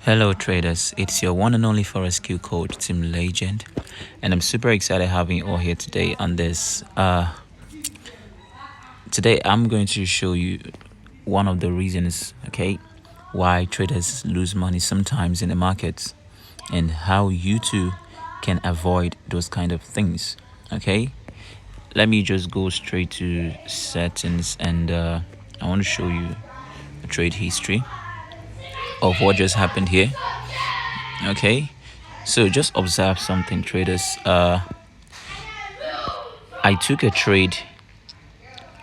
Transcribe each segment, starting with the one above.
Hello traders, it's your one and only Forex Q Code Team Legend, and I'm super excited having you all here today on this. Today I'm going to show you one of the reasons, okay, why traders lose money sometimes in the markets, and how you too can avoid those kind of things. Okay, let me just go straight to settings, and I want to show you a trade history of what just happened here. Okay, so just observe something, traders. I took a trade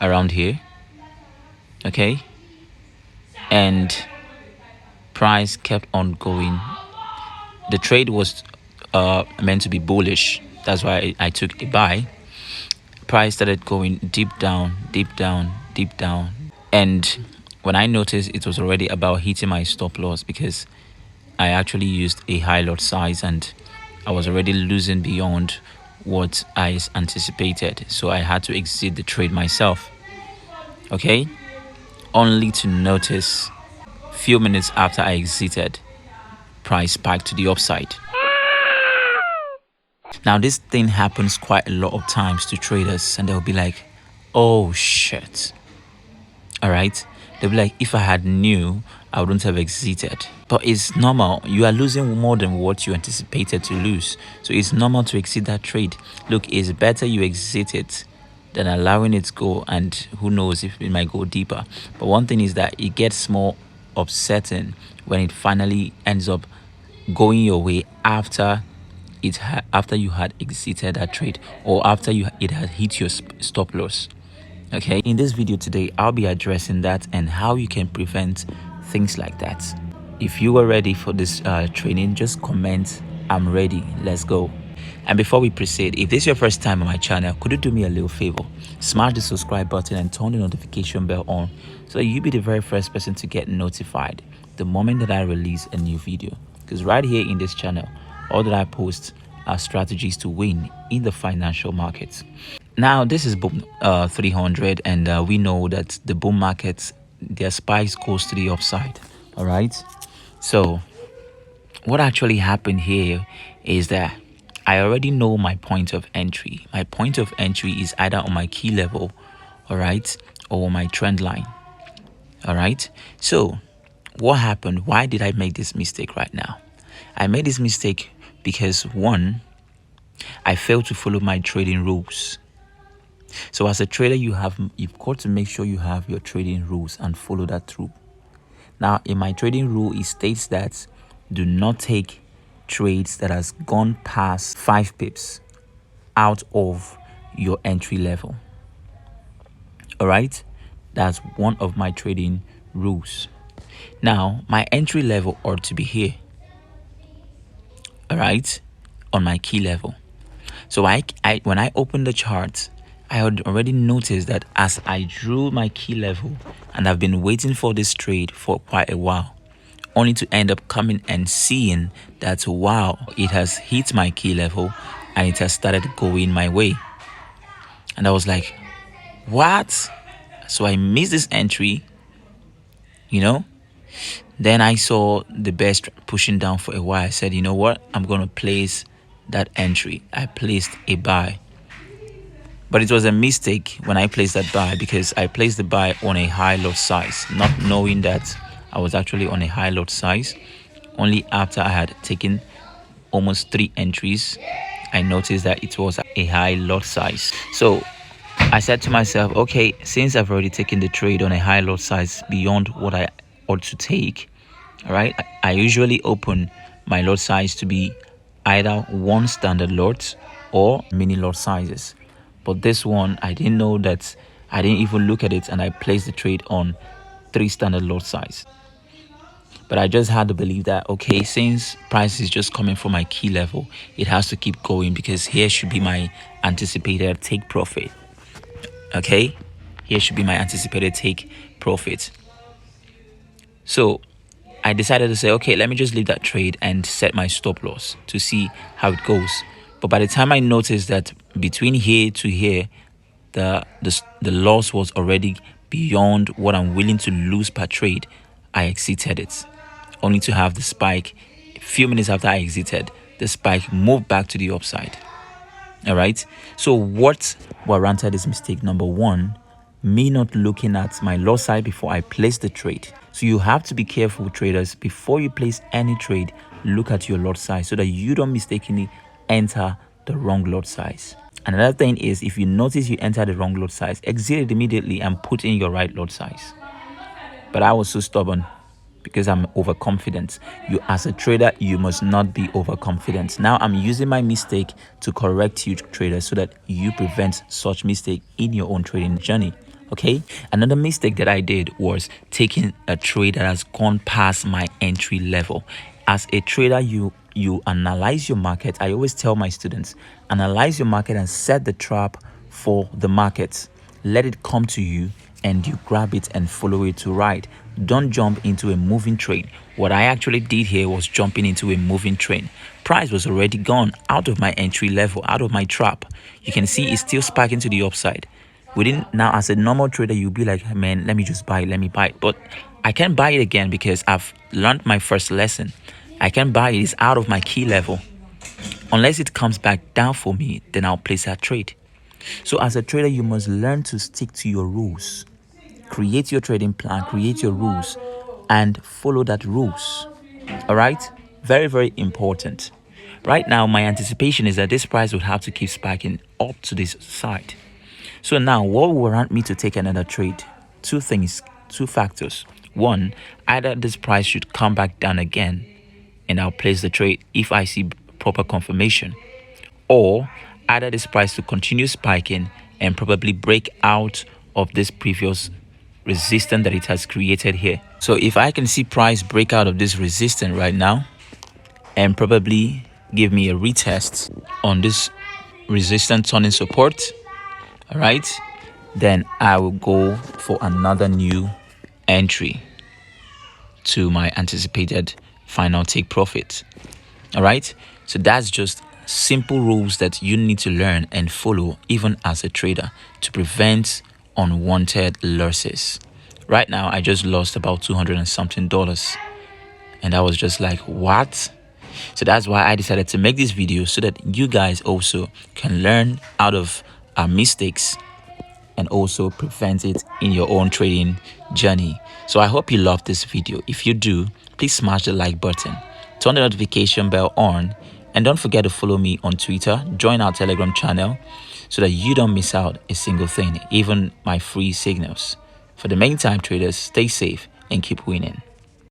around here, okay, and price kept on going. The trade was meant to be bullish, that's why I took a buy. Price started going deep down, deep down, deep down, and when I noticed, it was already about hitting my stop loss, because I actually used a high lot size and I was already losing beyond what I anticipated, so I had to exit the trade myself. Okay, only to notice few minutes after I exited, price spiked to the upside. Now this thing happens quite a lot of times to traders, and they'll be like, oh shit. All right, they'll be like, if I had knew, I wouldn't have exited. But it's normal. You are losing more than what you anticipated to lose, so it's normal to exit that trade. Look, it's better you exit it than allowing it to go, and who knows if it might go deeper. But one thing is that it gets more upsetting when it finally ends up going your way after you had exited that trade, or after it had hit your stop loss. Okay, in this video today, I'll be addressing that and how you can prevent things like that. If you are ready for this training, just comment, I'm ready, let's go. And before we proceed, if this is your first time on my channel, could you do me a little favor? Smash the subscribe button and turn the notification bell on, so that you'll be the very first person to get notified the moment that I release a new video. Because right here in this channel, all that I post are strategies to win in the financial markets. Now this is boom 300, and we know that the boom markets, their spikes goes to the upside. All right, so what actually happened here is that I already know my point of entry. My point of entry is either on my key level, all right, or on my trend line. All right, so what happened? Why did I make this mistake right now? I made this mistake because, one, I failed to follow my trading rules. So as a trader, you've got to make sure you have your trading rules and follow that through. Now, in my trading rule, it states that do not take trades that has gone past 5 pips out of your entry level. All right, that's one of my trading rules. Now, my entry level ought to be here. All right, on my key level. So when I opened the chart, I had already noticed that as I drew my key level, and I've been waiting for this trade for quite a while, only to end up coming and seeing that, wow, it has hit my key level and it has started going my way. And I was like, what? So I missed this entry, you know. Then I saw the best pushing down for a while. I said, you know what, I'm going to place that entry. I placed a buy. But it was a mistake when I placed that buy, because I placed the buy on a high lot size, not knowing that I was actually on a high lot size. Only after I had taken almost 3 entries, I noticed that it was a high lot size. So I said to myself, okay, since I've already taken the trade on a high lot size beyond what I ought to take, all right, I usually open my lot size to be either 1 standard lot or mini lot sizes. But this one, I didn't know that. I didn't even look at it, and I placed the trade on 3 standard lot size. But I just had to believe that, okay, since price is just coming from my key level, it has to keep going, because here should be my anticipated take profit. Okay, here should be my anticipated take profit. So I decided to say, okay, let me just leave that trade and set my stop loss to see how it goes. But by the time I noticed that between here to here, the loss was already beyond what I'm willing to lose per trade, I exited it. only to have the spike a few minutes after I exited, the spike moved back to the upside. All right. So what warranted this mistake? Number one, me not looking at my loss side before I place the trade. So you have to be careful, traders. Before you place any trade, look at your lot size so that you don't mistakenly enter the wrong lot size. Another thing is, if you notice you enter the wrong lot size, exit it immediately and put in your right lot size. But I was so stubborn because I'm overconfident. You, as a trader, you must not be overconfident. Now I'm using my mistake to correct you, traders, so that you prevent such mistake in your own trading journey. Okay. Another mistake that I did was taking a trade that has gone past my entry level. As a trader, you analyze your market. I always tell my students, analyze your market and set the trap for the market. Let it come to you and you grab it and follow it to ride. Don't jump into a moving train. What I actually did here was jumping into a moving train. Price was already gone out of my entry level, out of my trap. You can see it's still spiking to the upside. Now, as a normal trader, you'll be like, man, let me just buy it, let me buy it. But I can't buy it again because I've learned my first lesson. I can't buy it, it's out of my key level. Unless it comes back down for me, then I'll place that trade. So as a trader, you must learn to stick to your rules. Create your trading plan, create your rules, and follow that rules. All right? Very, very important. Right now, my anticipation is that this price would have to keep spiking up to this side. So now, what will warrant me to take another trade? Two factors. One, either this price should come back down again, and I'll place the trade if I see proper confirmation, or either this price to continue spiking and probably break out of this previous resistance that it has created here. So if I can see price break out of this resistance right now and probably give me a retest on this resistance turning support, all right, then I will go for another new entry to my anticipated final take profit. All right, so that's just simple rules that you need to learn and follow even as a trader to prevent unwanted losses. Right now, I just lost about $200 and something, and I was just like, what? So that's why I decided to make this video so that you guys also can learn out of our mistakes and also prevent it in your own trading journey. So I hope you loved this video. If you do, please smash the like button, turn the notification bell on, and don't forget to follow me on Twitter, join our Telegram channel so that you don't miss out a single thing, even my free signals. For the meantime, traders, stay safe and keep winning.